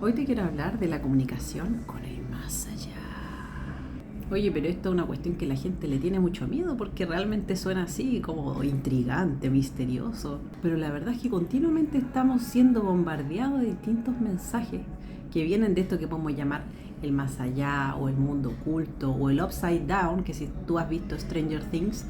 Hoy te quiero hablar de la comunicación con el más allá. Oye, pero esto es una cuestión que la gente le tiene mucho miedo porque realmente suena así como intrigante, misterioso. Pero la verdad es que continuamente estamos siendo bombardeados de distintos mensajes que vienen de esto que podemos llamar el más allá o el mundo oculto o el upside down, que si tú has visto Stranger Things,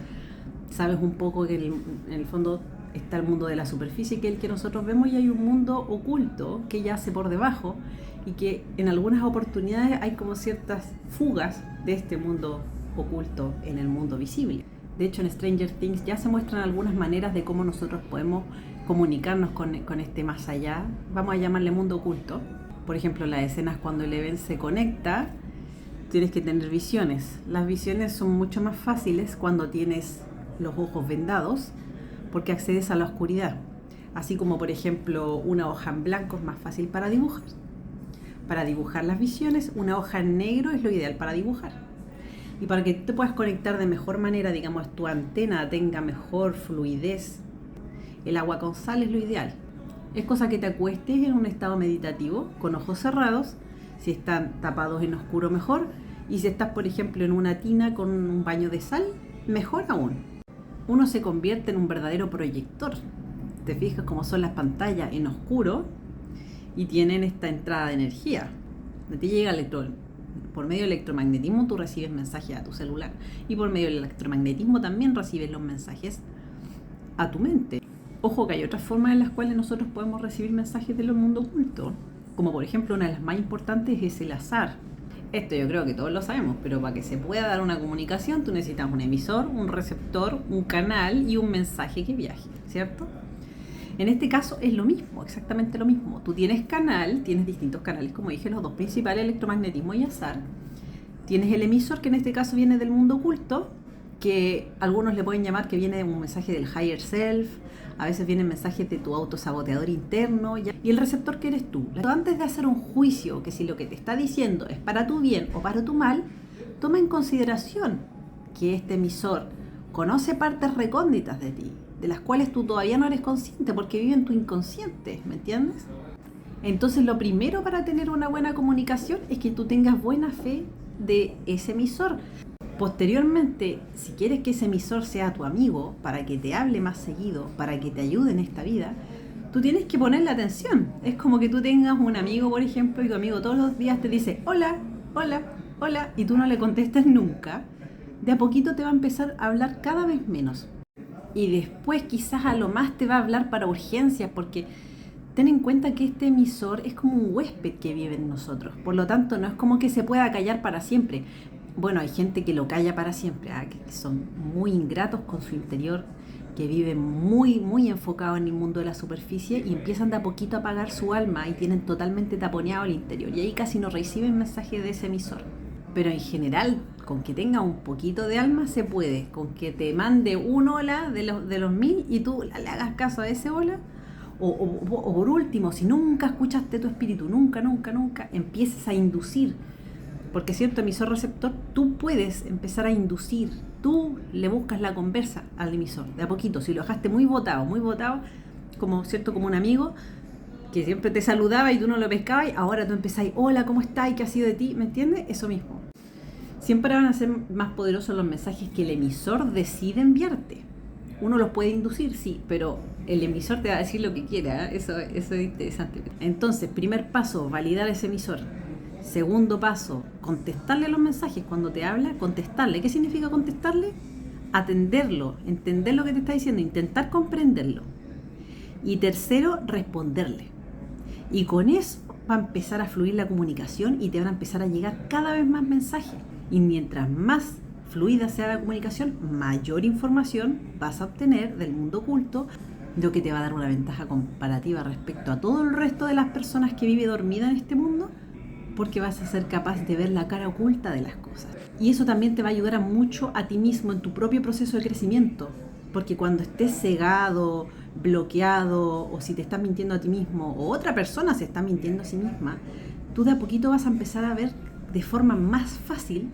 sabes un poco que en el fondo está el mundo de la superficie, que es el que nosotros vemos, y hay un mundo oculto que yace por debajo y que en algunas oportunidades hay como ciertas fugas de este mundo oculto en el mundo visible. De hecho, en Stranger Things ya se muestran algunas maneras de cómo nosotros podemos comunicarnos con este más allá, vamos a llamarle mundo oculto. Por ejemplo, las escenas cuando Eleven se conecta, tienes que tener visiones. Las visiones son mucho más fáciles cuando tienes los ojos vendados, porque accedes a la oscuridad. Así como, por ejemplo, una hoja en blanco es más fácil para dibujar. Para dibujar las visiones, una hoja en negro es lo ideal para dibujar. Y para que te puedas conectar de mejor manera, digamos, tu antena tenga mejor fluidez, el agua con sal es lo ideal. Es cosa que te acuestes en un estado meditativo, con ojos cerrados, si están tapados en oscuro mejor, y si estás, por ejemplo, en una tina con un baño de sal, mejor aún. Uno se convierte en un verdadero proyector. Te fijas cómo son las pantallas en oscuro y tienen esta entrada de energía. De ti llega por medio del electromagnetismo tú recibes mensajes a tu celular, y por medio del electromagnetismo también recibes los mensajes a tu mente. Ojo que hay otras formas en las cuales nosotros podemos recibir mensajes del mundo oculto, como por ejemplo una de las más importantes es el azar. Esto yo creo que todos lo sabemos, pero para que se pueda dar una comunicación tú necesitas un emisor, un receptor, un canal y un mensaje que viaje, ¿cierto? En este caso es lo mismo, exactamente lo mismo. Tú tienes canal, tienes distintos canales, como dije, los dos principales, electromagnetismo y azar. Tienes el emisor, que en este caso viene del mundo oculto, que algunos le pueden llamar que viene de un mensaje del higher self, a veces vienen mensajes de tu autosaboteador interno, y el receptor, que eres tú. Antes de hacer un juicio, que si lo que te está diciendo es para tu bien o para tu mal, toma en consideración que este emisor conoce partes recónditas de ti, de las cuales tú todavía no eres consciente porque vive en tu inconsciente, ¿me entiendes? Entonces lo primero para tener una buena comunicación es que tú tengas buena fe de ese emisor. Posteriormente, si quieres que ese emisor sea tu amigo, para que te hable más seguido, para que te ayude en esta vida, tú tienes que ponerle atención. Es como que tú tengas un amigo, por ejemplo, y tu amigo todos los días te dice hola, hola, hola, y tú no le contestas nunca. De a poquito te va a empezar a hablar cada vez menos. Y después quizás a lo más te va a hablar para urgencias, porque ten en cuenta que este emisor es como un huésped que vive en nosotros. Por lo tanto, no es como que se pueda callar para siempre. Bueno, hay gente que lo calla para siempre, que son muy ingratos con su interior, que viven muy enfocados en el mundo de la superficie y empiezan de a poquito a apagar su alma y tienen totalmente taponeado el interior. Y ahí casi no reciben mensajes de ese emisor. Pero en general, con que tenga un poquito de alma se puede. Con que te mande un hola de los 1000 y tú le hagas caso a ese hola. O por último, si nunca escuchaste tu espíritu, nunca, empieces a inducir. Porque cierto, emisor receptor, tú puedes empezar a inducir, tú le buscas la conversa al emisor, de a poquito. Si lo dejaste muy botado, como cierto, como un amigo que siempre te saludaba y tú no lo pescabas, y ahora tú empezás, hola, ¿cómo estás? ¿Qué ha sido de ti? ¿Me entiendes? Eso mismo. Siempre van a ser más poderosos los mensajes que el emisor decide enviarte. Uno los puede inducir, sí, pero el emisor te va a decir lo que quiera, ¿eh? Eso es interesante. Entonces, primer paso, validar ese emisor. Segundo paso, contestarle los mensajes. Cuando te habla, contestarle. ¿Qué significa contestarle? Atenderlo, entender lo que te está diciendo, intentar comprenderlo. Y tercero, responderle. Y con eso va a empezar a fluir la comunicación y te van a empezar a llegar cada vez más mensajes. Y mientras más fluida sea la comunicación, mayor información vas a obtener del mundo oculto, lo que te va a dar una ventaja comparativa respecto a todo el resto de las personas que vive dormida en este mundo, porque vas a ser capaz de ver la cara oculta de las cosas. Y eso también te va a ayudar mucho a ti mismo en tu propio proceso de crecimiento, porque cuando estés cegado, bloqueado, o si te estás mintiendo a ti mismo, o otra persona se está mintiendo a sí misma, tú de a poquito vas a empezar a ver de forma más fácil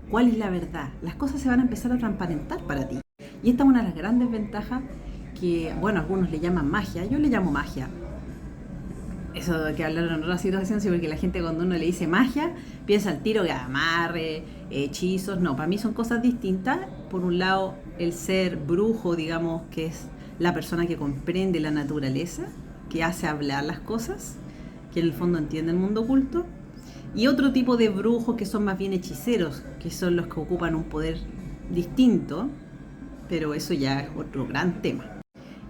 cuál es la verdad. Las cosas se van a empezar a transparentar para ti. Y esta es una de las grandes ventajas que, bueno, algunos le llaman magia, yo le llamo magia. Eso de que hablaron en otra situación, sí, porque la gente cuando uno le dice magia, piensa al tiro que amarre, hechizos. No, para mí son cosas distintas. Por un lado, el ser brujo, digamos, que es la persona que comprende la naturaleza, que hace hablar las cosas, que en el fondo entiende el mundo oculto. Y otro tipo de brujos que son más bien hechiceros, que son los que ocupan un poder distinto, pero eso ya es otro gran tema.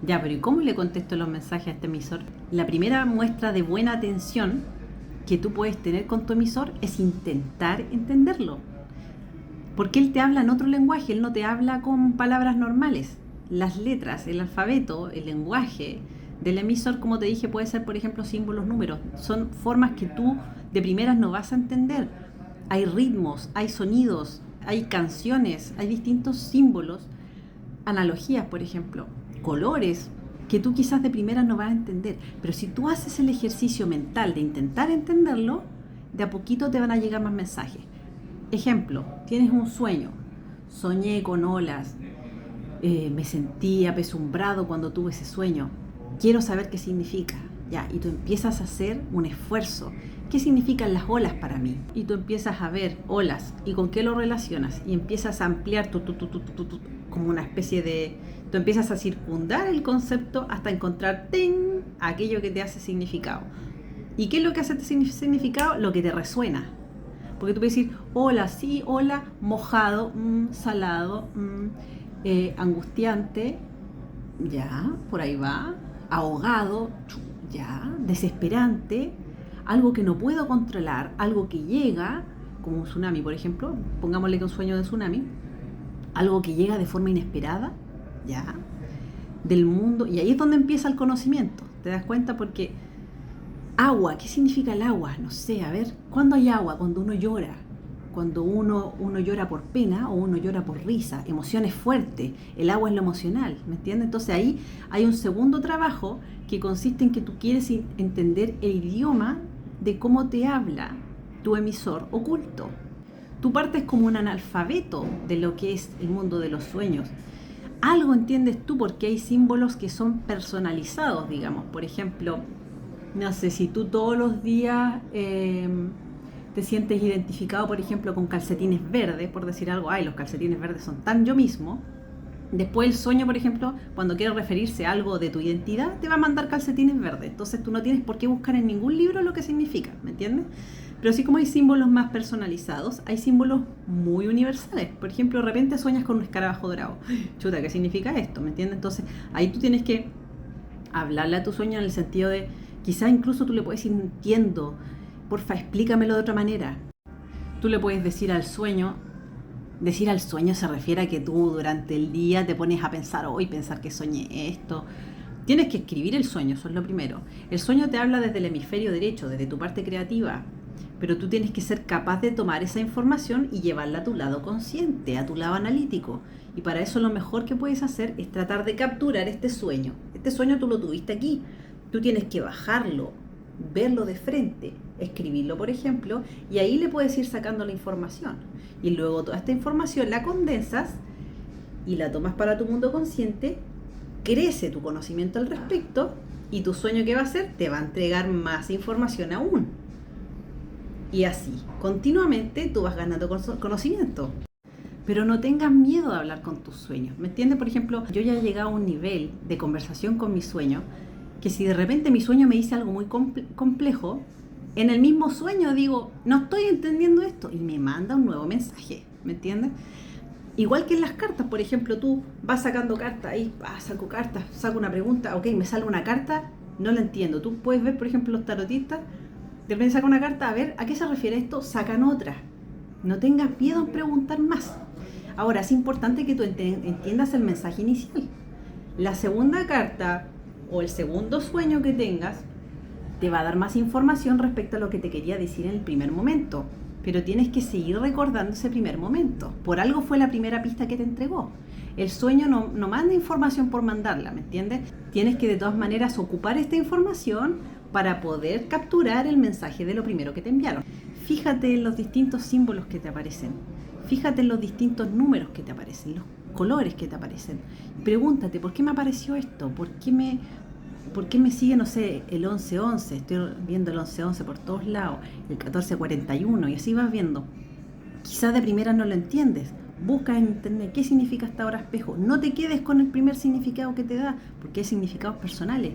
Ya, pero ¿y cómo le contesto los mensajes a este emisor? La primera muestra de buena atención que tú puedes tener con tu emisor es intentar entenderlo. Porque él te habla en otro lenguaje, él no te habla con palabras normales. Las letras, el alfabeto, el lenguaje del emisor, como te dije, puede ser, por ejemplo, símbolos, números. Son formas que tú de primeras no vas a entender. Hay ritmos, hay sonidos, hay canciones, hay distintos símbolos, analogías, por ejemplo, colores, que tú quizás de primeras no vas a entender. Pero si tú haces el ejercicio mental de intentar entenderlo, de a poquito te van a llegar más mensajes. Ejemplo, tienes un sueño. Soñé con olas, me sentí apesumbrado cuando tuve ese sueño. Quiero saber qué significa. Ya, y tú empiezas a hacer un esfuerzo. ¿Qué significan las olas para mí? Y tú empiezas a ver olas y con qué lo relacionas y empiezas a ampliar como una especie de... Tú empiezas a circundar el concepto hasta encontrar ¡ting! Aquello que te hace significado. ¿Y qué es lo que hace significado? Lo que te resuena. Porque tú puedes decir, hola, sí, hola, mojado, salado, angustiante, ya, por ahí va, ahogado, ya, desesperante, algo que no puedo controlar, algo que llega, como un tsunami, por ejemplo, pongámosle que un sueño de tsunami, algo que llega de forma inesperada, ya, del mundo, y ahí es donde empieza el conocimiento, ¿te das cuenta? Porque agua, ¿qué significa el agua? No sé, a ver, ¿cuándo hay agua? Cuando uno llora. Cuando uno llora por pena o uno llora por risa, emociones fuertes, el agua es lo emocional, ¿me entiendes? Entonces ahí hay un segundo trabajo que consiste en que tú quieres entender el idioma de cómo te habla tu emisor oculto. Tú partes como un analfabeto de lo que es el mundo de los sueños. Algo entiendes tú porque hay símbolos que son personalizados, digamos. Por ejemplo, no sé, si tú todos los días te sientes identificado, por ejemplo, con calcetines verdes, por decir algo, ay, los calcetines verdes son tan yo mismo. Después el sueño, por ejemplo, cuando quiere referirse a algo de tu identidad, te va a mandar calcetines verdes. Entonces tú no tienes por qué buscar en ningún libro lo que significa, ¿me entiendes? Pero así como hay símbolos más personalizados, hay símbolos muy universales. Por ejemplo, de repente sueñas con un escarabajo dorado. Chuta, ¿qué significa esto? ¿Me entiendes? Entonces ahí tú tienes que hablarle a tu sueño en el sentido de, quizás incluso tú le puedes ir entiendo, porfa, explícamelo de otra manera. Tú le puedes decir al sueño se refiere a que tú durante el día te pones a pensar, hoy pensar que soñé esto. Tienes que escribir el sueño, eso es lo primero. El sueño te habla desde el hemisferio derecho, desde tu parte creativa, pero tú tienes que ser capaz de tomar esa información y llevarla a tu lado consciente, a tu lado analítico. Y para eso lo mejor que puedes hacer es tratar de capturar este sueño. Este sueño tú lo tuviste aquí, tú tienes que bajarlo, verlo de frente, escribirlo, por ejemplo, y ahí le puedes ir sacando la información. Y luego toda esta información la condensas y la tomas para tu mundo consciente, crece tu conocimiento al respecto y tu sueño, ¿qué va a hacer? Te va a entregar más información aún. Y así, continuamente tú vas ganando conocimiento. Pero no tengas miedo de hablar con tus sueños, ¿me entiendes? Por ejemplo, yo ya he llegado a un nivel de conversación con mi sueño que si de repente mi sueño me dice algo muy complejo, en el mismo sueño digo, no estoy entendiendo esto, y me manda un nuevo mensaje, ¿me entiendes? Igual que en las cartas, por ejemplo, tú vas sacando cartas, ahí saco cartas, saco una pregunta, ok, me sale una carta, no la entiendo. Tú puedes ver, por ejemplo, los tarotistas, de repente sacan una carta, a ver, ¿a qué se refiere esto? Sacan otra. No tengas miedo en preguntar más. Ahora, es importante que tú entiendas el mensaje inicial. La segunda carta o el segundo sueño que tengas te va a dar más información respecto a lo que te quería decir en el primer momento. Pero tienes que seguir recordando ese primer momento. Por algo fue la primera pista que te entregó. El sueño no manda información por mandarla, ¿me entiendes? Tienes que de todas maneras ocupar esta información para poder capturar el mensaje de lo primero que te enviaron. Fíjate en los distintos símbolos que te aparecen. Fíjate en los distintos números que te aparecen, los colores que te aparecen. Pregúntate, ¿por qué me apareció esto? ¿Por qué ¿Por qué me sigue, no sé, el 1111? Estoy viendo el 1111 por todos lados, el 1441 y así vas viendo. Quizás de primera no lo entiendes. Busca en internet qué significa esta hora espejo. No te quedes con el primer significado que te da, porque hay significados personales.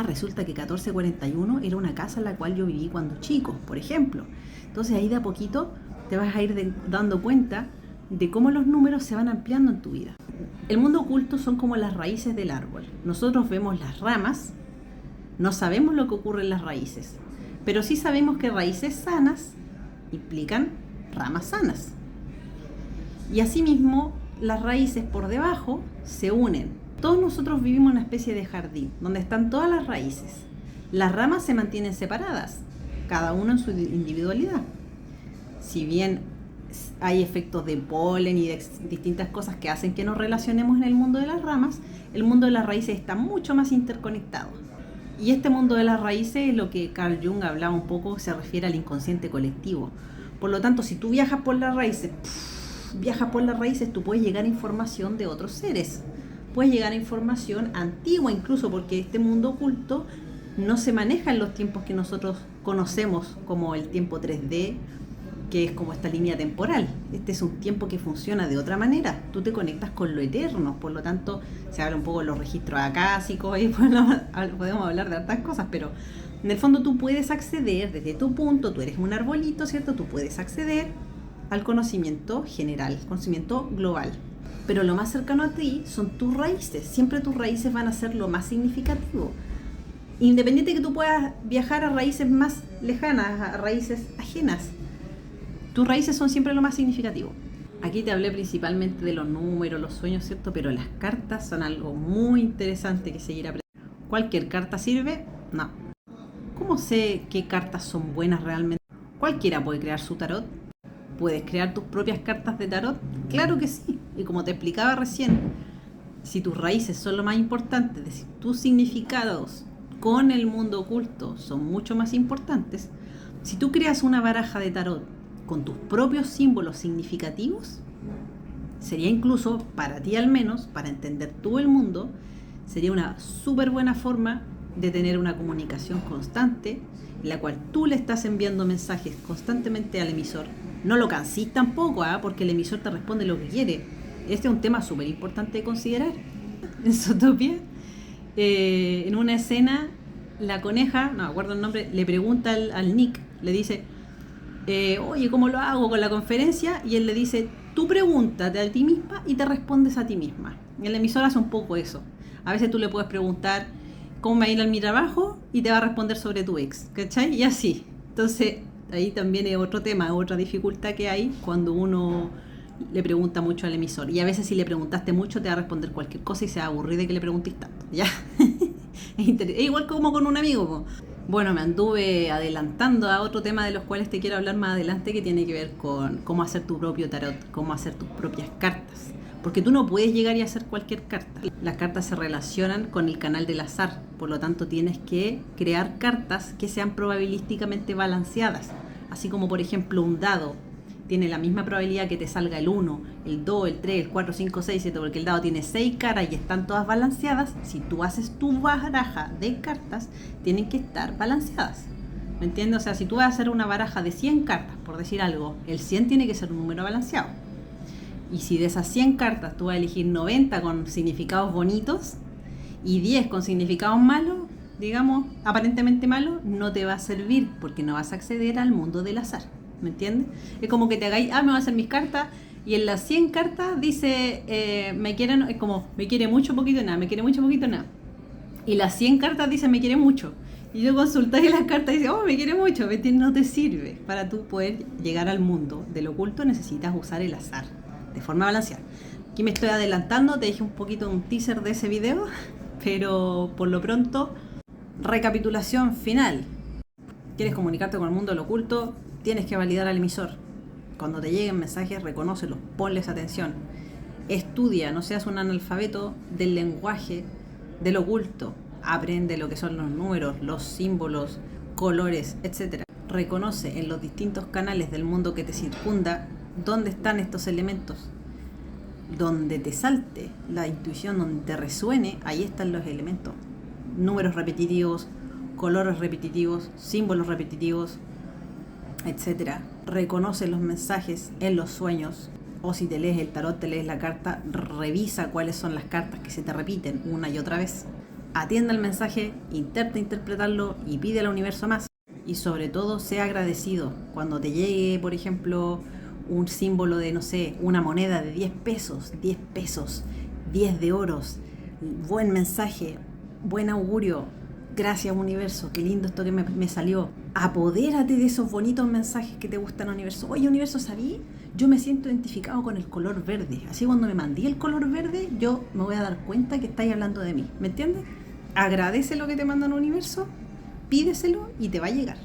Resulta que 1441 era una casa en la cual yo viví cuando chico, por ejemplo. Entonces ahí de a poquito te vas a ir dando cuenta de cómo los números se van ampliando en tu vida. El mundo oculto son como las raíces del árbol. Nosotros vemos las ramas, no sabemos lo que ocurre en las raíces, pero sí sabemos que raíces sanas implican ramas sanas. Y asimismo, las raíces por debajo se unen. Todos nosotros vivimos en una especie de jardín, donde están todas las raíces. Las ramas se mantienen separadas, cada uno en su individualidad. Si bien hay efectos de polen y de distintas cosas que hacen que nos relacionemos en el mundo de las ramas, el mundo de las raíces está mucho más interconectado. Y este mundo de las raíces es lo que Carl Jung hablaba un poco, se refiere al inconsciente colectivo. Por lo tanto, si tú viajas por las raíces, tú puedes llegar a información de otros seres. Puedes llegar a información antigua incluso, porque este mundo oculto no se maneja en los tiempos que nosotros conocemos como el tiempo 3D, que es como esta línea temporal. Este es un tiempo que funciona de otra manera. Tú te conectas con lo eterno, por lo tanto, se habla un poco de los registros acásicos y podemos hablar de hartas cosas, pero en el fondo tú puedes acceder desde tu punto, tú eres un arbolito, ¿cierto? Tú puedes acceder al conocimiento general, conocimiento global. Pero lo más cercano a ti son tus raíces. Siempre tus raíces van a ser lo más significativo. Independiente de que tú puedas viajar a raíces más lejanas, a raíces ajenas, tus raíces son siempre lo más significativo. Aquí te hablé principalmente de los números, los sueños, ¿cierto? Pero las cartas son algo muy interesante que seguir aprendiendo. ¿Cualquier carta sirve? No. ¿Cómo sé qué cartas son buenas realmente? ¿Cualquiera puede crear su tarot? ¿Puedes crear tus propias cartas de tarot? Claro que sí. Y como te explicaba recién, si tus raíces son lo más importante, es decir, tus significados con el mundo oculto son mucho más importantes, si tú creas una baraja de tarot con tus propios símbolos significativos, sería incluso, para ti al menos, para entender todo el mundo, sería una súper buena forma de tener una comunicación constante en la cual tú le estás enviando mensajes constantemente al emisor. No lo cansís tampoco, porque el emisor te responde lo que quiere. Este es un tema súper importante de considerar. En Zootopia, en una escena, la coneja, no me acuerdo el nombre, le pregunta al Nick, le dice, oye, ¿cómo lo hago con la conferencia? Y él le dice, tú pregúntate a ti misma y te respondes a ti misma. Y el emisor hace un poco eso. A veces tú le puedes preguntar, ¿cómo me va a ir en mi trabajo? Y te va a responder sobre tu ex, ¿cachai? Y así. Entonces, ahí también es otro tema, otra dificultad que hay cuando uno le pregunta mucho al emisor. Y a veces si le preguntaste mucho te va a responder cualquier cosa y se va a aburrir de que le preguntes tanto, ¿ya? Es igual como con un amigo, po. Bueno, me anduve adelantando a otro tema de los cuales te quiero hablar más adelante, que tiene que ver con cómo hacer tu propio tarot, cómo hacer tus propias cartas. Porque tú no puedes llegar y hacer cualquier carta. Las cartas se relacionan con el canal del azar, por lo tanto tienes que crear cartas que sean probabilísticamente balanceadas. Así como por ejemplo un dado tiene la misma probabilidad que te salga el 1, el 2, el 3, el 4, 5, 6, 7, porque el dado tiene 6 caras y están todas balanceadas. Si tú haces tu baraja de cartas, tienen que estar balanceadas. ¿Me entiendes? O sea, si tú vas a hacer una baraja de 100 cartas, por decir algo, el 100 tiene que ser un número balanceado. Y si de esas 100 cartas tú vas a elegir 90 con significados bonitos y 10 con significados malos, digamos, aparentemente malos, no te va a servir porque no vas a acceder al mundo del azar. ¿Me entiendes? Es como que te hagáis, me voy a hacer mis cartas y en las 100 cartas dice, me quieren, es como, me quiere mucho, poquito, nada, me quiere mucho, poquito, nada. Y las 100 cartas dicen, me quiere mucho. Y tú consultas las cartas y dices, me quiere mucho, ¿me entiendes? No te sirve. Para tú poder llegar al mundo del oculto necesitas usar el azar de forma balanceada. Aquí me estoy adelantando, te dije un poquito un teaser de ese video, pero por lo pronto, recapitulación final. ¿Quieres comunicarte con el mundo del oculto? Tienes que validar al emisor. Cuando te lleguen mensajes, reconócelos, ponles atención. Estudia, no seas un analfabeto del lenguaje del oculto. Aprende lo que son los números, los símbolos, colores, etc. Reconoce en los distintos canales del mundo que te circunda dónde están estos elementos. Donde te salte la intuición, donde te resuene, ahí están los elementos. números repetitivos, colores repetitivos, símbolos repetitivos, etcétera. Reconoce los mensajes en los sueños, o si te lees el tarot, te lees la carta, revisa cuáles son las cartas que se te repiten una y otra vez. Atienda el mensaje, intenta interpretarlo y pide al universo más. Y sobre todo, sea agradecido. Cuando te llegue, por ejemplo, un símbolo de, no sé, una moneda de 10 pesos, 10 pesos, 10 de oros, buen mensaje, buen augurio, gracias universo, qué lindo esto que me salió. Apodérate de esos bonitos mensajes que te gustan al universo. Oye, universo, ¿sabí? Yo me siento identificado con el color verde. Así cuando me mandé el color verde, yo me voy a dar cuenta que estáis hablando de mí. ¿Me entiendes? Agradece lo que te manda el universo, pídeselo y te va a llegar.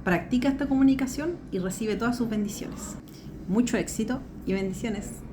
Practica esta comunicación y recibe todas sus bendiciones. Mucho éxito y bendiciones.